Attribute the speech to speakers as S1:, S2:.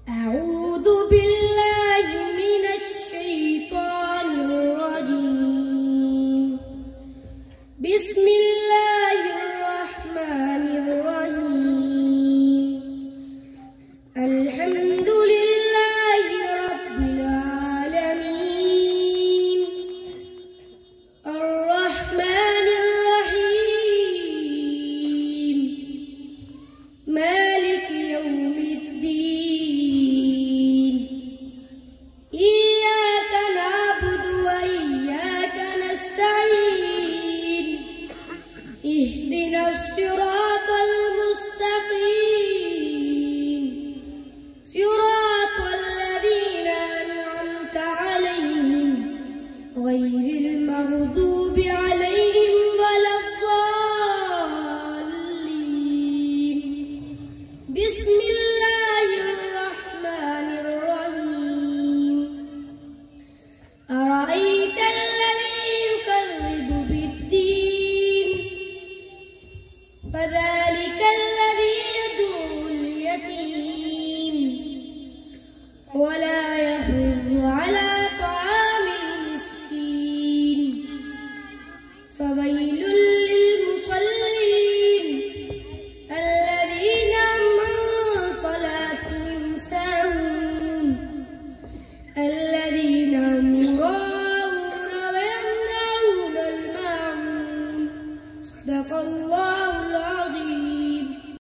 S1: أعوذ بالله من الشيطان الرجيم. بسم الله الرحمن الرحيم. الحمد لله رب العالمين الرحمن الرحيم مالك يوم الدين. إياك نعبد وإياك نستعين. اهدنا الصراط المستقيم